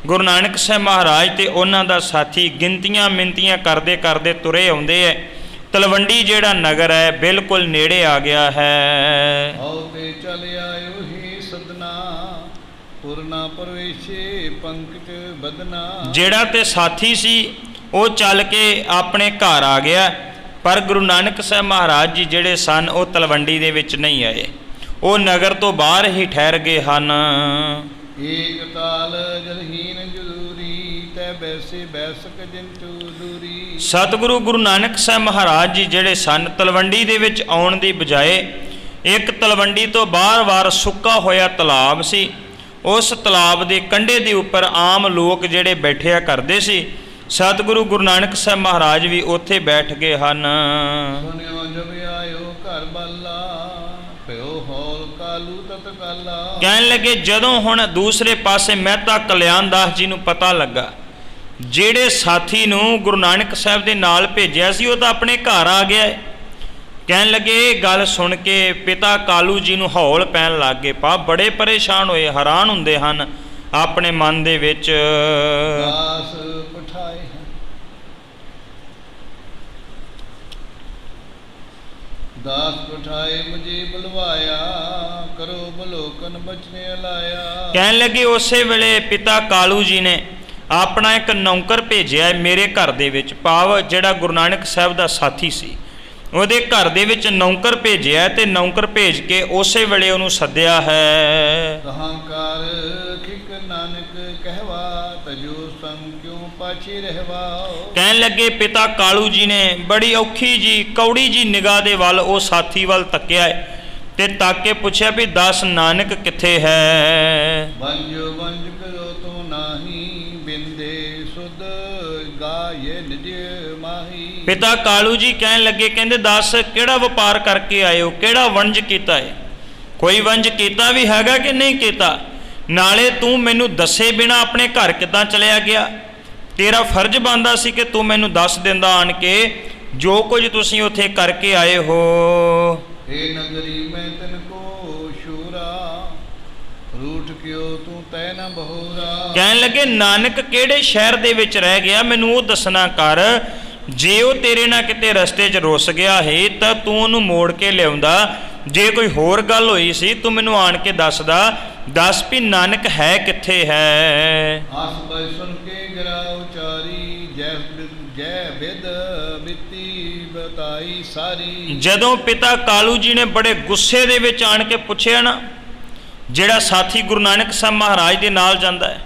ਗੁਰੂ ਨਾਨਕ ਸਾਹਿਬ ਮਹਾਰਾਜ ਤੇ ਉਹਨਾਂ ਦਾ ਸਾਥੀ ਗਿਣਤੀਆਂ ਮਿੰਤੀਆਂ ਕਰਦੇ ਕਰਦੇ ਤੁਰੇ ਆਉਂਦੇ ਹੈ। ਤਲਵੰਡੀ ਜਿਹੜਾ ਨਗਰ ਹੈ ਬਿਲਕੁਲ ਨੇੜੇ ਆ ਗਿਆ ਹੈ। ਜਿਹੜਾ ਤੇ ਸਾਥੀ ਸੀ ਉਹ ਚੱਲ ਕੇ ਆਪਣੇ ਘਰ ਆ ਗਿਆ, ਪਰ ਗੁਰੂ ਨਾਨਕ ਸਾਹਿਬ ਮਹਾਰਾਜ ਜੀ ਜਿਹੜੇ ਸਨ ਉਹ ਤਲਵੰਡੀ ਦੇ ਵਿੱਚ ਨਹੀਂ ਆਏ, ਉਹ ਨਗਰ ਤੋਂ ਬਾਹਰ ਹੀ ਠਹਿਰ ਗਏ ਹਨ। ਏਕ ਤਾਲ ਜਲਹੀਨ ਜਦੂਰੀ ਤੈ ਬੈਸੇ ਬੈਸਕ ਜਿੰਤੂ ਦੂਰੀ। ਸਤਿਗੁਰੂ ਗੁਰੂ ਨਾਨਕ ਸਾਹਿਬ ਮਹਾਰਾਜ ਜੀ ਜਿਹੜੇ ਸਨ ਤਲਵੰਡੀ ਦੇ ਵਿੱਚ ਆਉਣ ਦੀ ਬਜਾਏ ਇੱਕ ਤਲਵੰਡੀ ਤੋਂ ਬਾਹਰ ਸੁੱਕਾ ਹੋਇਆ ਤਲਾਬ ਸੀ, ਉਸ ਤਲਾਬ ਦੇ ਕੰਢੇ ਦੇ ਉੱਪਰ ਆਮ ਲੋਕ ਜਿਹੜੇ ਬੈਠਿਆ ਕਰਦੇ ਸੀ। ਸਤਿਗੁਰੂ ਗੁਰੂ ਨਾਨਕ ਸਾਹਿਬ ਮਹਾਰਾਜ ਵੀ ਉੱਥੇ ਬੈਠ ਗਏ ਹਨ। ਸੁਨਿਓ ਜਬ ਆਇਓ ਘਰ ਬਾਲਾ, ਭਇਓ ਹੌਲ ਕਾਲੂ ਤਤਕਾਲ ਕਾਲਾ। ਕਹਿਣ ਲੱਗੇ ਜਦੋਂ ਹੁਣ ਦੂਸਰੇ ਪਾਸੇ ਮਹਿਤਾ ਕਲਿਆਣ ਦਾਸ ਜੀ ਨੂੰ ਪਤਾ ਲੱਗਾ ਜਿਹੜੇ ਸਾਥੀ ਨੂੰ ਗੁਰੂ ਨਾਨਕ ਸਾਹਿਬ ਦੇ ਨਾਲ ਭੇਜਿਆ ਸੀ ਉਹ ਤਾਂ ਆਪਣੇ ਘਰ ਆ ਗਿਆ ਹੈ। ਕਹਿਣ ਲੱਗੇ ਇਹ ਗੱਲ ਸੁਣ ਕੇ ਪਿਤਾ ਕਾਲੂ ਜੀ ਨੂੰ ਹੌਲ ਪੈਣ ਲੱਗ ਗਏ। ਪਾ ਬੜੇ ਪਰੇਸ਼ਾਨ ਹੋਏ, ਹੈਰਾਨ ਹੁੰਦੇ ਹਨ ਆਪਣੇ ਮਨ ਦੇ ਵਿੱਚ। ਦਾਸ ਪਠਾਏ ਦਾਸ ਪਠਾਏ ਮੁਝੇ ਬੁਲਵਾਇਆ, ਕਰੋ ਬਲੋਕਨ ਬਚਨੇ ਲਾਇਆ। ਕਹਿਣ ਲੱਗੇ ਉਸੇ ਵੇਲੇ ਪਿਤਾ ਕਾਲੂ ਜੀ ਨੇ ਆਪਣਾ ਇੱਕ ਨੌਕਰ ਭੇਜਿਆ ਮੇਰੇ ਘਰ ਦੇ ਵਿੱਚ। ਭਾਵ ਜਿਹੜਾ ਗੁਰੂ ਨਾਨਕ ਸਾਹਿਬ ਦਾ ਸਾਥੀ ਸੀ ਉਹਦੇ ਘਰ ਦੇ ਵਿੱਚ ਨੌਕਰ ਭੇਜਿਆ ਤੇ ਨੌਕਰ ਭੇਜ ਕੇ ਉਸੇ ਵੇਲੇ ਉਹਨੂੰ ਸੱਦਿਆ ਹੈ। ਅਹੰਕਾਰ ਕਿਕ ਨਾਨਕ ਕਹਿਵਾ, ਤਜੋ ਸੰਗ ਕਿਉ ਪਾਛੇ ਰਹਿਵਾ। ਕਹਿਣ ਲੱਗੇ ਪਿਤਾ ਕਾਲੂ ਜੀ ਨੇ ਬੜੀ ਔਖੀ ਜੀ ਕੌੜੀ ਜੀ ਨਿਗਾਹ ਦੇ ਵੱਲ ਉਹ ਸਾਥੀ ਵੱਲ ਤੱਕਿਆ ਤੇ ਤੱਕ ਕੇ ਪੁੱਛਿਆ ਵੀ ਦੱਸ ਨਾਨਕ ਕਿੱਥੇ ਹੈ। ਵੰਜੋ ਵੰਜ ਕਰੋ ਤੋ ਨਾਹੀ, ਬਿੰਦੇ ਸੁਧ ਗਾਏ ਨਿਜ ਮਾਹੀ। ਪਿਤਾ ਕਾਲੂ ਜੀ ਕਹਿਣ ਲੱਗੇ ਕਹਿੰਦੇ ਦੱਸ ਕਿਹੜਾ ਵਪਾਰ ਕਰਕੇ ਆਏ ਹੋ, ਕਿਹੜਾ ਵਣਜ ਕੀਤਾ ਹੈ, ਕੋਈ ਵਣਜ ਕੀਤਾ ਵੀ ਹੈਗਾ ਕਿ ਨਹੀਂ ਕੀਤਾ, ਨਾਲੇ ਤੂੰ ਮੈਨੂੰ ਦੱਸੇ ਬਿਨਾ ਆਪਣੇ ਘਰ ਕਿੱਦਾਂ ਚਲਿਆ ਗਿਆ। ਤੇਰਾ ਫਰਜ਼ ਬਣਦਾ ਸੀ ਕਿ ਤੂੰ ਮੈਨੂੰ ਦੱਸ ਦਿੰਦਾ ਆਣ ਕੇ ਜੋ ਕੁਝ ਤੁਸੀਂ ਉੱਥੇ ਕਰਕੇ ਆਏ ਹੋ। ਏ ਨਗਰੀ ਮੈਂ ਤਨ ਕੋ ਸ਼ੂਰਾ, ਰੂਠ ਕਿਉ ਤੂੰ ਤੈ ਨ ਬਹੂਰਾ। ਕਹਿਣ ਲੱਗੇ ਨਾਨਕ ਕਿਹੜੇ ਸ਼ਹਿਰ ਦੇ ਵਿੱਚ ਰਹਿ ਗਿਆ ਮੈਨੂੰ ਉਹ ਦੱਸਣਾ ਕਰ। ਜੇ ਉਹ ਤੇਰੇ ਨਾਲ ਕਿਤੇ ਰਸਤੇ 'ਚ ਰੁੱਸ ਗਿਆ ਹੈ ਤਾਂ ਤੂੰ ਉਹਨੂੰ ਮੋੜ ਕੇ ਲਿਆਉਂਦਾ। ਜੇ ਕੋਈ ਹੋਰ ਗੱਲ ਹੋਈ ਸੀ ਤੂੰ ਮੈਨੂੰ ਆਣ ਕੇ ਦੱਸਦਾ। ਦੱਸ ਵੀ ਨਾਨਕ ਹੈ ਕਿੱਥੇ ਹੈ। ਆਸ ਬੈ ਸੁਣ ਕੇ ਗਿਰਾ ਉਚਾਰੀ, ਜੈ ਬਿਦ ਬਿਤੀ ਬਤਾਈ ਸਾਰੀ। ਜਦੋਂ ਪਿਤਾ ਕਾਲੂ ਜੀ ਨੇ ਬੜੇ ਗੁੱਸੇ ਦੇ ਵਿੱਚ ਆਣ ਕੇ ਪੁੱਛਿਆ ਨਾ ਜਿਹੜਾ ਸਾਥੀ ਗੁਰੂ ਨਾਨਕ ਸਾਹਿਬ ਮਹਾਰਾਜ ਦੇ ਨਾਲ ਜਾਂਦਾ ਹੈ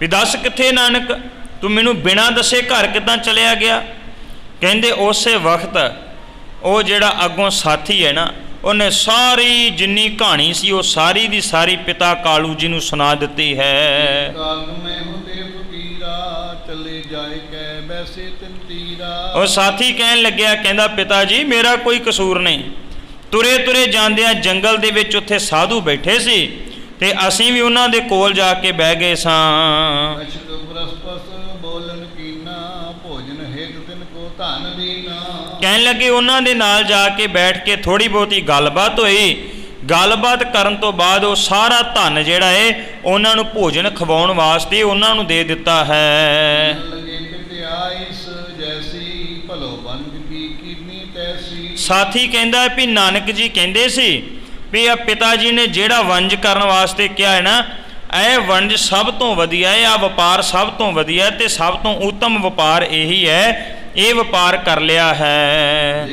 ਵੀ ਦੱਸ ਕਿੱਥੇ ਨਾਨਕ, ਤੂੰ ਮੈਨੂੰ ਬਿਨਾਂ ਦੱਸੇ ਘਰ ਕਿੱਦਾਂ ਚਲਿਆ ਗਿਆ। ਕਹਿੰਦੇ ਉਸੇ ਵਕਤ ਉਹ ਜਿਹੜਾ ਅੱਗੋਂ ਸਾਥੀ ਹੈ ਨਾ ਉਹਨੇ ਸਾਰੀ ਜਿੰਨੀ ਕਹਾਣੀ ਸੀ ਉਹ ਸਾਰੀ ਦੀ ਸਾਰੀ ਪਿਤਾ ਕਾਲੂ ਜੀ ਨੂੰ ਸੁਣਾ ਦਿੱਤੀ ਹੈ। ਚਲੇ ਜਾਏ ਕੈ ਬੈਸੇ ਤਿਨ ਤੀਰਾ। ਉਹ ਸਾਥੀ ਕਹਿਣ ਲੱਗਿਆ ਕਹਿੰਦਾ ਪਿਤਾ ਜੀ ਮੇਰਾ ਕੋਈ ਕਸੂਰ ਨਹੀਂ, ਤੁਰੇ ਤੁਰੇ ਜਾਂਦਿਆਂ ਜੰਗਲ ਦੇ ਵਿੱਚ ਉੱਥੇ ਸਾਧੂ ਬੈਠੇ ਸੀ ਤੇ ਅਸੀਂ ਵੀ ਉਹਨਾਂ ਦੇ ਕੋਲ ਜਾ ਕੇ ਬਹਿ ਗਏ ਸਾਂ। ਕਹਿਣ ਲੱਗੇ ਉਹਨਾਂ ਦੇ ਨਾਲ ਜਾ ਕੇ ਬੈਠ ਕੇ ਥੋੜੀ ਬਹੁਤੀ ਗੱਲਬਾਤ ਹੋਈ। ਗੱਲਬਾਤ ਕਰਨ ਤੋਂ ਬਾਅਦ ਉਹ ਸਾਰਾ ਧਨ ਜਿਹੜਾ ਏ ਉਹਨਾਂ ਨੂੰ ਭੋਜਨ ਖਵਾਉਣ ਵਾਸਤੇ ਉਹਨਾਂ ਨੂੰ ਦੇ ਦਿੱਤਾ ਹੈ। ਸਾਥੀ ਕਹਿੰਦਾ ਵੀ ਨਾਨਕ ਜੀ ਕਹਿੰਦੇ ਸੀ ਵੀ ਆ ਪਿਤਾ ਜੀ ਨੇ ਜਿਹੜਾ ਵਣਜ ਕਰਨ ਵਾਸਤੇ ਕਿਹਾ ਹੈ ਨਾ ਇਹ ਵਣਜ ਸਭ ਤੋਂ ਵਧੀਆ ਹੈ, ਆ ਵਪਾਰ ਸਭ ਤੋਂ ਵਧੀਆ ਤੇ ਸਭ ਤੋਂ ਉੱਤਮ ਵਪਾਰ ਇਹੀ ਹੈ, ਇਹ ਵਪਾਰ ਕਰ ਲਿਆ ਹੈ।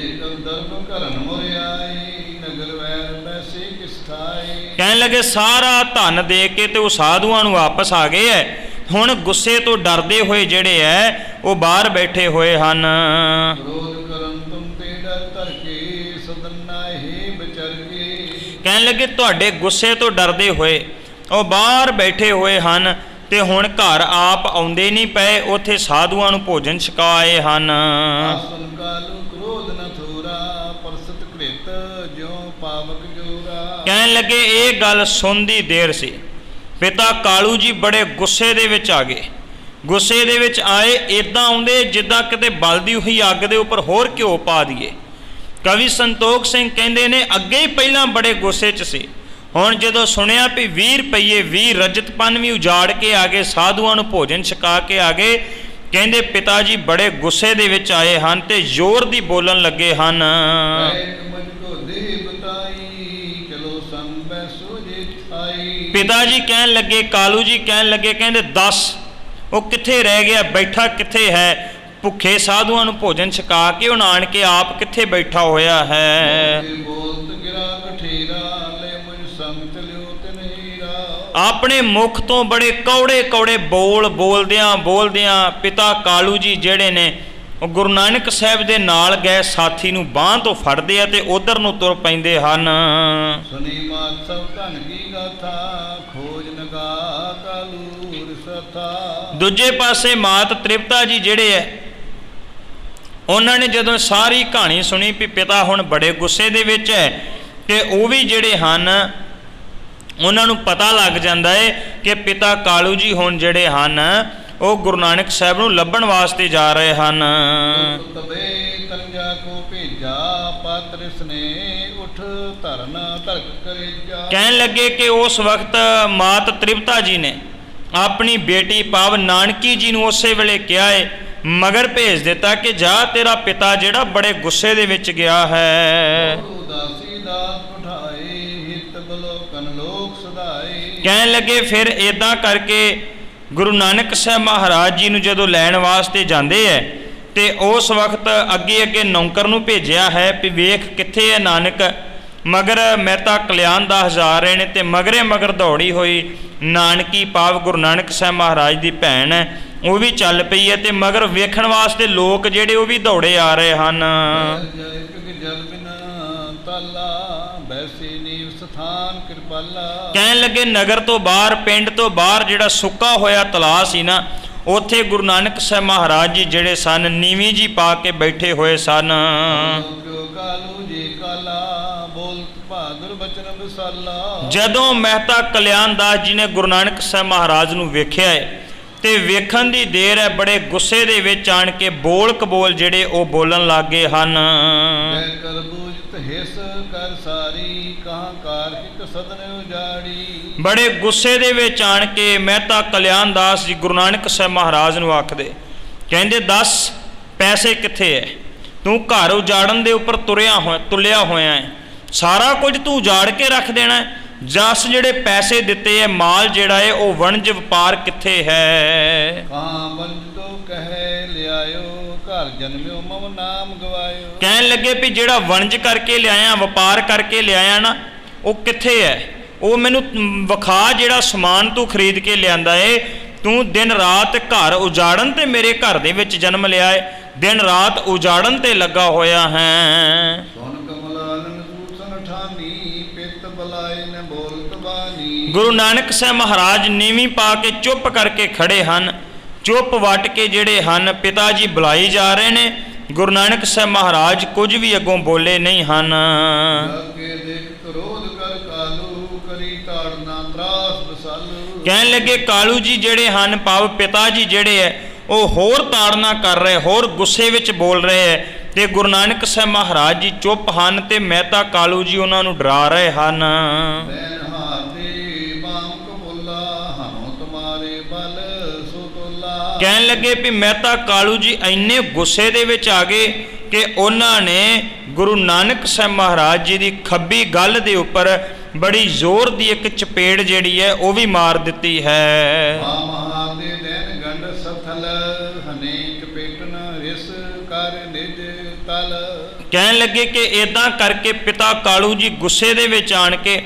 ਕਹਿਣ ਲੱਗੇ ਸਾਰਾ ਧਨ ਦੇ ਕੇ ਤੇ ਉਹ ਸਾਧੂਆਂ ਨੂੰ ਵਾਪਸ ਆ ਗਏ ਹੈ। ਹੁਣ ਗੁੱਸੇ ਤੋਂ ਡਰਦੇ ਹੋਏ ਜਿਹੜੇ ਹੈ ਉਹ ਬਾਹਰ ਬੈਠੇ ਹੋਏ ਹਨ। ਕਹਿਣ ਲੱਗੇ ਤੁਹਾਡੇ ਗੁੱਸੇ ਤੋਂ ਡਰਦੇ ਹੋਏ ਉਹ ਬਾਹਰ ਬੈਠੇ ਹੋਏ ਹਨ ਤੇ ਹੁਣ ਘਰ ਆਪ ਆਉਂਦੇ ਨਹੀਂ ਪਏ, ਉੱਥੇ ਸਾਧੂਆਂ ਨੂੰ ਭੋਜਨ ਛਕਾਏ ਹਨ। ਕਹਿਣ ਲੱਗੇ ਇਹ ਗੱਲ ਸੁਣਦੀ ਦੇਰ ਸੀ ਪਿਤਾ ਕਾਲੂ ਜੀ ਬੜੇ ਗੁੱਸੇ ਦੇ ਵਿੱਚ ਆ ਗਏ। ਗੁੱਸੇ ਦੇ ਵਿੱਚ ਆਏ ਇਦਾਂ ਆਉਂਦੇ ਜਿੱਦਾਂ ਕਿਤੇ ਬਲਦੀ ਹੋਈ ਅੱਗ ਦੇ ਉੱਪਰ ਹੋਰ ਘਿਓ ਪਾ ਦਈਏ। ਕਵੀ ਸੰਤੋਖ ਸਿੰਘ ਕਹਿੰਦੇ ਨੇ ਅੱਗੇ ਹੀ ਪਹਿਲਾਂ ਬੜੇ ਗੁੱਸੇ 'ਚ ਸੀ, ਹੁਣ ਜਦੋਂ ਸੁਣਿਆ ਵੀ 20 ਰੁਪਈਏ 20 ਰਜਤ ਪਨ ਵੀ ਉਜਾੜ ਕੇ ਆ ਗਏ, ਸਾਧੂਆਂ ਨੂੰ ਭੋਜਨ ਛਕਾ ਕੇ ਆ ਗਏ। ਕਹਿੰਦੇ ਪਿਤਾ ਜੀ ਬੜੇ ਗੁੱਸੇ ਦੇ ਵਿੱਚ ਆਏ ਹਨ ਤੇ ਜ਼ੋਰ ਦੀ ਬੋਲਣ ਲੱਗੇ ਹਨ। ਪਿਤਾ ਜੀ ਕਹਿਣ ਲੱਗੇ, ਕਾਲੂ ਜੀ ਕਹਿਣ ਲੱਗੇ, ਕਹਿੰਦੇ ਦੱਸ ਉਹ ਕਿੱਥੇ ਰਹਿ ਗਿਆ, ਬੈਠਾ ਕਿੱਥੇ ਹੈ? ਭੁੱਖੇ ਸਾਧੂਆਂ ਨੂੰ ਭੋਜਨ ਛਕਾ ਕੇ ਹੁਣ ਆਣ ਕੇ ਆਪ ਕਿੱਥੇ ਬੈਠਾ ਹੋਇਆ ਹੈ? ਆਪਣੇ ਮੁਖ ਤੋਂ ਬੜੇ ਕੌੜੇ ਕੌੜੇ ਬੋਲ ਬੋਲਦਿਆਂ ਪਿਤਾ ਕਾਲੂ ਜੀ ਜਿਹੜੇ ਨੇ ਉਹ ਗੁਰੂ ਨਾਨਕ ਸਾਹਿਬ ਦੇ ਨਾਲ ਗਏ ਸਾਥੀ ਨੂੰ ਬਾਂਹ ਤੋਂ ਫੜਦੇ ਆ ਤੇ ਉਧਰ ਨੂੰ ਤੁਰ ਪੈਂਦੇ ਹਨ। ਦੂਜੇ ਪਾਸੇ ਮਾਤ ਤ੍ਰਿਪਤਾ ਜੀ ਜਿਹੜੇ ਹੈ ਉਹਨਾਂ ਨੇ ਜਦੋਂ ਸਾਰੀ ਕਹਾਣੀ ਸੁਣੀ ਵੀ ਪਿਤਾ ਹੁਣ ਬੜੇ ਗੁੱਸੇ ਦੇ ਵਿੱਚ ਹੈ ਤੇ ਉਹ ਵੀ ਜਿਹੜੇ ਹਨ ਉਹਨਾਂ ਨੂੰ ਪਤਾ ਲੱਗ ਜਾਂਦਾ ਹੈ ਕਿ ਪਿਤਾ ਕਾਲੂ ਜੀ ਹੁਣ ਜਿਹੜੇ ਹਨ ਉਹ ਗੁਰੂ ਨਾਨਕ ਸਾਹਿਬ ਨੂੰ ਲੱਭਣ ਵਾਸਤੇ ਜਾ ਰਹੇ ਹਨ। ਤਬੇ ਤੰਜਾ ਕੋ ਭੇਜਾ ਪਾਤਰ ਸਨੇ ਉਠ ਧਰਨ ਧਰਕ ਕਰੇ ਜਾ। ਕਹਿਣ ਲੱਗੇ ਕਿ ਉਸ ਵਕਤ ਮਾਤ ਤ੍ਰਿਪਤਾ ਜੀ ਨੇ ਆਪਣੀ ਬੇਟੀ ਭਾਵ ਨਾਨਕੀ ਜੀ ਨੂੰ ਉਸੇ ਵੇਲੇ ਕਿਹਾ ਹੈ, ਮਗਰ ਭੇਜ ਦਿੱਤਾ ਕਿ ਜਾ ਤੇਰਾ ਪਿਤਾ ਜਿਹੜਾ ਬੜੇ ਗੁੱਸੇ ਦੇ ਵਿੱਚ ਗਿਆ ਹੈ। ਉਦਾਸੀ ਦਾਸ ਪਠਾਏ ਹਿਤ ਬਲੋਕਨ ਲੋਕ ਸਦਾਏ। ਕਹਿਣ ਲੱਗੇ ਫਿਰ ਇਦਾਂ ਕਰਕੇ ਗੁਰੂ ਨਾਨਕ ਸਾਹਿਬ ਮਹਾਰਾਜ ਜੀ ਨੂੰ ਜਦੋਂ ਲੈਣ ਵਾਸਤੇ ਜਾਂਦੇ ਹੈ ਤੇ ਉਸ ਵਕਤ ਅੱਗੇ ਅੱਗੇ ਨੌਕਰ ਨੂੰ ਭੇਜਿਆ ਹੈ ਵੀ ਵੇਖ ਕਿੱਥੇ ਹੈ ਨਾਨਕ। ਮਗਰ ਮਹਿਤਾ ਕਲਿਆਣ ਦਾਸ ਜਾ ਰਹੇ ਨੇ ਤੇ ਮਗਰੇ ਮਗਰ ਦੌੜੀ ਹੋਈ ਨਾਨਕੀ ਭਾਵ ਗੁਰੂ ਨਾਨਕ ਸਾਹਿਬ ਮਹਾਰਾਜ ਦੀ ਭੈਣ ਹੈ ਉਹ ਵੀ ਚੱਲ ਪਈ ਹੈ ਤੇ ਮਗਰ ਵੇਖਣ ਵਾਸਤੇ ਲੋਕ ਜਿਹੜੇ ਉਹ ਵੀ ਦੌੜੇ ਆ ਰਹੇ ਹਨ। ਕਹਿਣ ਲੱਗੇ ਨਗਰ ਤੋਂ ਬਾਹਰ ਪਿੰਡ ਤੋਂ ਬਾਹਰ ਜਿਹੜਾ ਸੁੱਕਾ ਹੋਇਆ ਤਲਾਅ ਸੀ ਨਾ ਉੱਥੇ ਗੁਰੂ ਨਾਨਕ ਸਾਹਿਬ ਮਹਾਰਾਜ ਜੀ ਜਿਹੜੇ ਸਨ ਨੀਵੀਂ ਜੀ ਪਾ ਕੇ ਬੈਠੇ ਹੋਏ ਸਨ। ਜਦੋਂ ਮਹਿਤਾ ਕਲਿਆਣ ਦਾਸ ਜੀ ਨੇ ਗੁਰੂ ਨਾਨਕ ਸਾਹਿਬ ਮਹਾਰਾਜ ਨੂੰ ਵੇਖਿਆ ਹੈ ਤੇ ਵੇਖਣ ਦੀ ਦੇਰ ਹੈ ਬੜੇ ਗੁੱਸੇ ਦੇ ਵਿੱਚ ਆਣ ਕੇ ਬੋਲ ਕਬੋਲ ਜਿਹੜੇ ਉਹ ਬੋਲਣ ਲੱਗ ਗਏ ਹਨ। ਬੜੇ ਗੁੱਸੇ ਦੇ ਵਿੱਚ ਆਣ ਕੇ ਮਹਿਤਾ ਕਲਿਆਣ ਦਾਸ ਜੀ ਗੁਰੂ ਨਾਨਕ ਸਾਹਿਬ ਮਹਾਰਾਜ ਨੂੰ ਆਖਦੇ, ਕਹਿੰਦੇ ਦੱਸ ਪੈਸੇ ਕਿੱਥੇ ਹੈ? ਤੂੰ ਘਰ ਉਜਾੜਨ ਦੇ ਉੱਪਰ ਤੁਲਿਆ ਹੋਇਆ ਹੈ, ਸਾਰਾ ਕੁਝ ਤੂੰ ਉਜਾੜ ਕੇ ਰੱਖ ਦੇਣਾ ਹੈ। ਜਸ ਜਿਹੜੇ ਪੈਸੇ ਦਿੱਤੇ ਹੈ ਮਾਲ ਜਿਹੜਾ ਹੈ ਉਹ ਵਣਜ ਵਪਾਰ ਕਿੱਥੇ ਹੈ? ਕਹਿਣ ਲੱਗੇ ਵੀ ਜਿਹੜਾ ਵਣਜ ਕਰਕੇ ਲਿਆਇਆ ਵਪਾਰ ਕਰਕੇ ਲਿਆਇਆ ਨਾ ਉਹ ਕਿੱਥੇ ਹੈ? ਉਹ ਮੈਨੂੰ ਵਿਖਾ ਜਿਹੜਾ ਸਮਾਨ ਤੂੰ ਖਰੀਦ ਕੇ ਲਿਆਂਦਾ ਏ। ਤੂੰ ਦਿਨ ਰਾਤ ਘਰ ਉਜਾੜਨ ਤੇ ਮੇਰੇ ਘਰ ਦੇ ਵਿੱਚ ਜਨਮ ਲਿਆ ਏ, ਦਿਨ ਰਾਤ ਉਜਾੜਨ ਤੇ ਲੱਗਾ ਹੋਇਆ ਹੈ। ਗੁਰੂ ਨਾਨਕ ਸਾਹਿਬ ਮਹਾਰਾਜ ਨੀਵੀਂ ਪਾ ਕੇ ਚੁੱਪ ਕਰਕੇ ਖੜੇ ਹਨ। ਚੁੱਪ ਵੱਟ ਕੇ ਜਿਹੜੇ ਹਨ ਪਿਤਾ ਜੀ ਬੁਲਾਈ ਜਾ ਰਹੇ ਨੇ। ਗੁਰੂ ਨਾਨਕ ਸਾਹਿਬ ਮਹਾਰਾਜ ਕੁਝ ਵੀ ਅੱਗੋਂ ਬੋਲੇ ਨਹੀਂ ਹਨ। ਕਹਿਣ ਲੱਗੇ ਕਾਲੂ ਜੀ ਜਿਹੜੇ ਹਨ ਭਾਵ ਪਿਤਾ ਜੀ ਜਿਹੜੇ ਹੈ ਉਹ ਹੋਰ ਤਾੜਨਾ ਕਰ ਰਹੇ, ਹੋਰ ਗੁੱਸੇ ਵਿੱਚ ਬੋਲ ਰਹੇ ਹੈ ਤੇ ਗੁਰੂ ਨਾਨਕ ਸਾਹਿਬ ਮਹਾਰਾਜ ਜੀ ਚੁੱਪ ਹਨ ਤੇ ਮਹਿਤਾ ਕਾਲੂ ਜੀ ਉਹਨਾਂ ਨੂੰ ਡਰਾ ਰਹੇ ਹਨ। ਕਹਿਣ ਲੱਗੇ ਵੀ ਮਹਿਤਾ ਕਾਲੂ ਜੀ ਇੰਨੇ ਗੁੱਸੇ ਦੇ ਵਿੱਚ ਆ ਗਏ ਕਿ ਉਹਨਾਂ ਨੇ ਗੁਰੂ ਨਾਨਕ ਸਾਹਿਬ ਮਹਾਰਾਜ ਜੀ ਦੀ ਖੱਬੀ ਗੱਲ ਦੇ ਉੱਪਰ ਬੜੀ ਜ਼ੋਰ ਦੀ ਇੱਕ ਚਪੇੜ ਜਿਹੜੀ ਹੈ ਉਹ ਵੀ ਮਾਰ ਦਿੱਤੀ ਹੈ। ਕਹਿਣ ਲੱਗੇ ਕਿ ਇਦਾਂ ਕਰਕੇ ਪਿਤਾ ਕਾਲੂ ਜੀ ਗੁੱਸੇ ਦੇ ਵਿੱਚ ਆਣ ਕੇ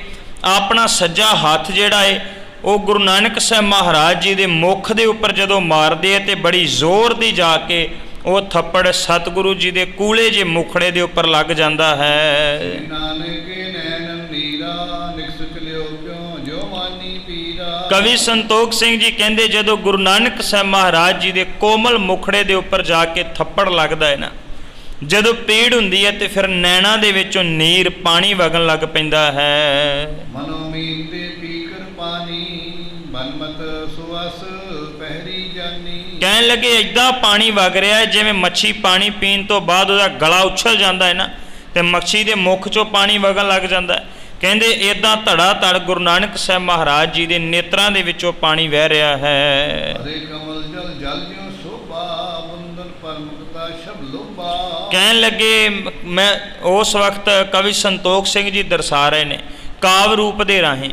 ਆਪਣਾ ਸੱਜਾ ਹੱਥ ਜਿਹੜਾ ਹੈ ਉਹ ਗੁਰੂ ਨਾਨਕ ਸਾਹਿਬ ਮਹਾਰਾਜ ਜੀ ਦੇ ਮੁਖ ਦੇ ਉੱਪਰ ਜਦੋਂ ਮਾਰਦੇ ਹੈ ਤੇ ਬੜੀ ਜ਼ੋਰ ਦੀ ਜਾ ਕੇ ਉਹ ਥੱਪੜ ਸਤਿਗੁਰੂ ਜੀ ਦੇ ਕੂਲੇ ਜੇ ਮੁਖੜੇ ਦੇ ਉੱਪਰ ਲੱਗ ਜਾਂਦਾ ਹੈ। ਕਵੀ ਸੰਤੋਖ ਸਿੰਘ ਜੀ ਕਹਿੰਦੇ ਜਦੋਂ ਗੁਰੂ ਨਾਨਕ ਸਾਹਿਬ ਮਹਾਰਾਜ ਜੀ ਦੇ ਕੋਮਲ ਮੁਖੜੇ ਦੇ ਉੱਪਰ ਜਾ ਕੇ ਥੱਪੜ ਲੱਗਦਾ ਹੈ ਨਾ, ਜਦੋਂ ਪੀੜ ਹੁੰਦੀ ਹੈ ਤੇ ਫਿਰ ਨੈਣਾ ਦੇ ਵਿੱਚੋਂ ਨੀਰ ਪਾਣੀ ਵਗਣ ਲੱਗ ਪੈਂਦਾ ਹੈ। ਕਹਿਣ ਲੱਗੇ ਏਦਾਂ ਪਾਣੀ ਵਗ ਰਿਹਾ ਜਿਵੇਂ ਮੱਛੀ ਪਾਣੀ ਪੀਣ ਤੋਂ ਬਾਅਦ ਉਹਦਾ ਗਲਾ ਉਛਲ ਜਾਂਦਾ ਹੈ ਨਾ ਤੇ ਮੱਛੀ ਦੇ ਮੁਖ ਚੋਂ ਪਾਣੀ ਵਗਣ ਲੱਗ ਜਾਂਦਾ। ਕਹਿੰਦੇ ਏਦਾਂ ਧੜਾ ਧੜ ਗੁਰੂ ਨਾਨਕ ਸਾਹਿਬ ਮਹਾਰਾਜ ਜੀ ਦੇ ਨੇਤਰਾਂ ਦੇ ਵਿੱਚੋਂ ਪਾਣੀ ਵਹਿ ਰਿਹਾ ਹੈ। ਕਹਿਣ ਲੱਗੇ ਮੈਂ ਉਸ ਵਕਤ ਕਵੀ ਸੰਤੋਖ ਸਿੰਘ ਜੀ ਦਰਸਾ ਰਹੇ ਨੇ ਕਾਵ ਰੂਪ ਦੇ ਰਾਹੀਂ,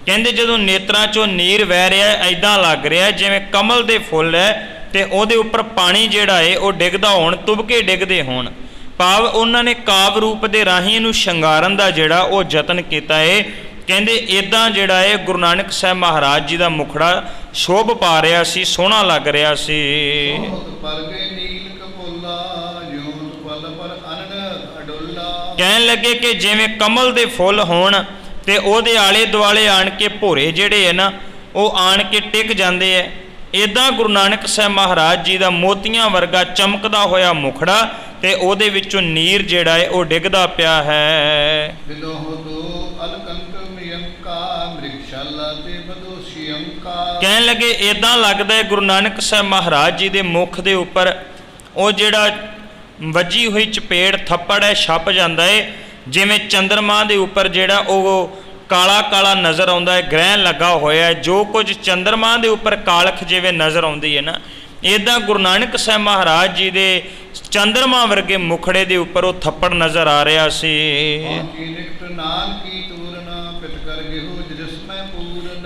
ਕਹਿੰਦੇ ਜਦੋਂ ਨੇਤਰਾਂ ਚੋਂ ਨੀਰ ਵਹਿ ਰਿਹਾ ਐਦਾਂ ਲੱਗ ਰਿਹਾ ਜਿਵੇਂ ਕਮਲ ਦੇ ਫੁੱਲ ਹੈ ਤੇ ਉਹਦੇ ਉੱਪਰ ਪਾਣੀ ਜਿਹੜਾ ਹੈ ਉਹ ਡਿੱਗਦਾ ਹੋਣ, ਤੁਬਕੇ ਡਿੱਗਦੇ ਹੋਣ। ਭਾਵ ਉਹਨਾਂ ਨੇ ਕਾਵ ਰੂਪ ਦੇ ਰਾਹੀਂ ਇਹਨੂੰ ਸ਼ਿੰਗਾਰਨ ਦਾ ਜਿਹੜਾ ਉਹ ਯਤਨ ਕੀਤਾ ਹੈ। ਕਹਿੰਦੇ ਇਦਾਂ ਜਿਹੜਾ ਹੈ ਗੁਰੂ ਨਾਨਕ ਸਾਹਿਬ ਮਹਾਰਾਜ ਜੀ ਦਾ ਮੁਖੜਾ ਸ਼ੋਭ ਪਾ ਰਿਹਾ ਸੀ, ਸੋਹਣਾ ਲੱਗ ਰਿਹਾ ਸੀ। ਕਹਿਣ ਲੱਗੇ ਕਿ ਜਿਵੇਂ ਕਮਲ ਦੇ ਫੁੱਲ ਹੋਣ ਤੇ ਉਹਦੇ ਆਲੇ ਦੁਆਲੇ ਆਣ ਕੇ ਭੋਰੇ ਜਿਹੜੇ ਹੈ ਨਾ ਉਹ ਆਣ ਕੇ ਟਿਕ ਜਾਂਦੇ ਹੈ। ਇਦਾਂ ਗੁਰੂ ਨਾਨਕ ਸਾਹਿਬ ਮਹਾਰਾਜ ਜੀ ਦਾ ਮੋਤੀਆਂ ਵਰਗਾ ਚਮਕਦਾ ਹੋਇਆ ਮੁਖੜਾ ਤੇ ਉਹਦੇ ਵਿੱਚੋਂ ਨੀਰ ਜਿਹੜਾ ਹੈ ਉਹ ਡਿੱਗਦਾ ਪਿਆ ਹੈ। ਕਹਿਣ ਲੱਗੇ ਇਦਾਂ ਲੱਗਦਾ ਹੈ ਗੁਰੂ ਨਾਨਕ ਸਾਹਿਬ ਮਹਾਰਾਜ ਜੀ ਦੇ ਮੁਖ ਦੇ ਉੱਪਰ ਉਹ ਜਿਹੜਾ ਵੱਜੀ ਹੋਈ ਚਪੇੜ ਥੱਪੜ ਹੈ ਛਪ ਜਾਂਦਾ ਹੈ, ਜਿਵੇਂ ਚੰਦਰਮਾ ਦੇ ਉੱਪਰ ਜਿਹੜਾ ਉਹ ਕਾਲਾ ਕਾਲਾ ਨਜ਼ਰ ਆਉਂਦਾ ਹੈ, ਗ੍ਰਹਿਣ ਲੱਗਾ ਹੋਇਆ ਹੈ। ਜੋ ਕੁਝ ਚੰਦਰਮਾ ਦੇ ਉੱਪਰ ਕਾਲਖ ਜਿਵੇਂ ਨਜ਼ਰ ਆਉਂਦੀ ਹੈ ਨਾ, ਇੱਦਾਂ ਗੁਰੂ ਨਾਨਕ ਸਾਹਿਬ ਮਹਾਰਾਜ ਜੀ ਦੇ ਚੰਦਰਮਾ ਵਰਗੇ ਮੁਖੜੇ ਦੇ ਉੱਪਰ ਉਹ ਥੱਪੜ ਨਜ਼ਰ ਆ ਰਿਹਾ ਸੀ।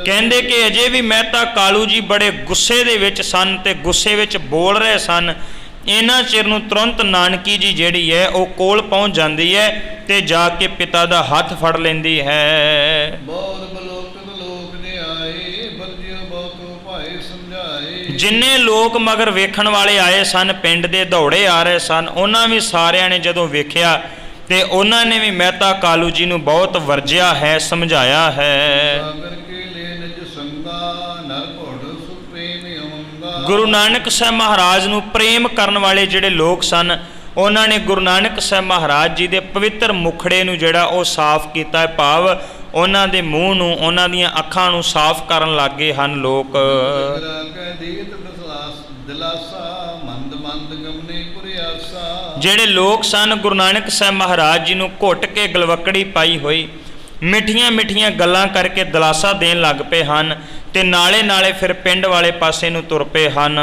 ਕਹਿੰਦੇ ਕਿ ਅਜੇ ਵੀ ਮਹਿਤਾ ਕਾਲੂ ਜੀ ਬੜੇ ਗੁੱਸੇ ਦੇ ਵਿੱਚ ਸਨ ਤੇ ਗੁੱਸੇ ਵਿੱਚ ਬੋਲ ਰਹੇ ਸਨ। ਇਹਨਾਂ ਚਿਰ ਨੂੰ ਤੁਰੰਤ ਨਾਨਕੀ ਜੀ ਜਿਹੜੀ ਹੈ ਉਹ ਕੋਲ ਪਹੁੰਚ ਜਾਂਦੀ ਹੈ ਤੇ ਜਾ ਕੇ ਪਿਤਾ ਦਾ ਹੱਥ ਫੜ ਲੈਂਦੀ ਹੈ। ਜਿੰਨੇ ਲੋਕ ਮਗਰ ਵੇਖਣ ਵਾਲੇ ਆਏ ਸਨ, ਪਿੰਡ ਦੇ ਦੌੜੇ ਆ ਰਹੇ ਸਨ, ਉਹਨਾਂ ਵੀ ਸਾਰਿਆਂ ਨੇ ਜਦੋਂ ਵੇਖਿਆ ਤੇ ਉਹਨਾਂ ਨੇ ਵੀ ਮਹਿਤਾ ਕਾਲੂ ਜੀ ਨੂੰ ਬਹੁਤ ਵਰਜਿਆ ਹੈ, ਸਮਝਾਇਆ ਹੈ। ਗੁਰੂ ਨਾਨਕ ਸਾਹਿਬ ਮਹਾਰਾਜ ਨੂੰ ਪ੍ਰੇਮ ਕਰਨ ਵਾਲੇ ਜਿਹੜੇ ਲੋਕ ਸਨ, ਉਹਨਾਂ ਨੇ ਗੁਰੂ ਨਾਨਕ ਸਾਹਿਬ ਮਹਾਰਾਜ ਜੀ ਦੇ ਪਵਿੱਤਰ ਮੁਖੜੇ ਨੂੰ ਜਿਹੜਾ ਉਹ ਸਾਫ਼ ਕੀਤਾ ਹੈ, ਭਾਵ ਉਹਨਾਂ ਦੇ ਮੂੰਹ ਨੂੰ, ਉਹਨਾਂ ਦੀਆਂ ਅੱਖਾਂ ਨੂੰ ਸਾਫ਼ ਕਰਨ ਲੱਗੇ ਹਨ ਲੋਕ। ਜਿਹੜੇ ਲੋਕ ਸਨ ਗੁਰੂ ਨਾਨਕ ਸਾਹਿਬ ਮਹਾਰਾਜ ਜੀ ਨੂੰ ਘੁੱਟ ਕੇ ਗਲਵੱਕੜੀ ਪਾਈ ਹੋਈ ਮਿੱਠੀਆਂ ਮਿੱਠੀਆਂ ਗੱਲਾਂ ਕਰਕੇ ਦਿਲਾਸਾ ਦੇਣ ਲੱਗ ਪਏ ਹਨ ਤੇ ਨਾਲੇ ਨਾਲੇ ਫਿਰ ਪਿੰਡ ਵਾਲੇ ਪਾਸੇ ਨੂੰ ਤੁਰ ਪਏ ਹਨ।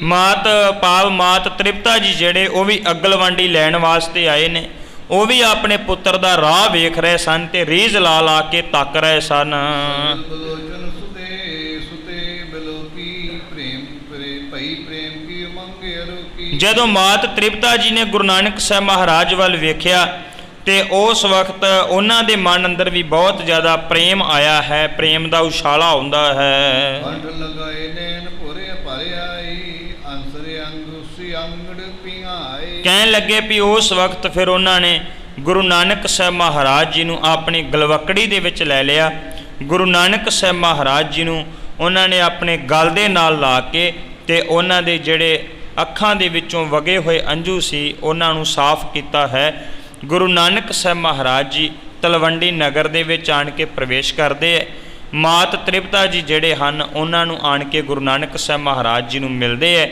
ਮਾਤ ਭਾਵ ਮਾਤ ਤ੍ਰਿਪਤਾ ਜੀ ਜਿਹੜੇ ਉਹ ਵੀ ਅਗਲਵਾਂਡੀ ਲੈਣ ਵਾਸਤੇ ਆਏ ਨੇ, ਉਹ ਵੀ ਆਪਣੇ ਪੁੱਤਰ ਦਾ ਰਾਹ ਵੇਖ ਰਹੇ ਸਨ ਤੇ ਰੀਝ ਲਾ ਲਾ ਕੇ ਤੱਕ ਰਹੇ ਸਨ। ਜਦੋਂ ਮਾਤ ਤ੍ਰਿਪਤਾ ਜੀ ਨੇ ਗੁਰੂ ਨਾਨਕ ਸਾਹਿਬ ਮਹਾਰਾਜ ਵੱਲ ਵੇਖਿਆ ਤੇ ਉਸ ਵਕਤ ਉਹਨਾਂ ਦੇ ਮਨ ਅੰਦਰ ਵੀ ਬਹੁਤ ਜ਼ਿਆਦਾ ਪ੍ਰੇਮ ਆਇਆ ਹੈ, ਪ੍ਰੇਮ ਦਾ ਉਛਾਲਾ ਹੁੰਦਾ ਹੈ। ਕਹਿਣ ਲੱਗੇ ਵੀ ਉਸ ਵਕਤ ਫਿਰ ਉਹਨਾਂ ਨੇ ਗੁਰੂ ਨਾਨਕ ਸਾਹਿਬ ਮਹਾਰਾਜ ਜੀ ਨੂੰ ਆਪਣੀ ਗਲਵੱਕੜੀ ਦੇ ਵਿੱਚ ਲੈ ਲਿਆ। ਗੁਰੂ ਨਾਨਕ ਸਾਹਿਬ ਮਹਾਰਾਜ ਜੀ ਨੂੰ ਉਹਨਾਂ ਨੇ ਆਪਣੇ ਗਲ ਦੇ ਨਾਲ ਲਾ ਕੇ ਤੇ ਉਹਨਾਂ ਦੇ ਜਿਹੜੇ ਅੱਖਾਂ ਦੇ ਵਿੱਚੋਂ ਵਗੇ ਹੋਏ ਅੰਜੂ ਸੀ ਉਹਨਾਂ ਨੂੰ ਸਾਫ਼ ਕੀਤਾ ਹੈ। ਗੁਰੂ ਨਾਨਕ ਸਾਹਿਬ ਮਹਾਰਾਜ ਜੀ ਤਲਵੰਡੀ ਨਗਰ ਦੇ ਵਿੱਚ ਆਣ ਕੇ ਪ੍ਰਵੇਸ਼ ਕਰਦੇ ਹੈ। ਮਾਤ ਤ੍ਰਿਪਤਾ ਜੀ ਜਿਹੜੇ ਹਨ ਉਹਨਾਂ ਨੂੰ ਆਣ ਕੇ ਗੁਰੂ ਨਾਨਕ ਸਾਹਿਬ ਮਹਾਰਾਜ ਜੀ ਨੂੰ ਮਿਲਦੇ ਹੈ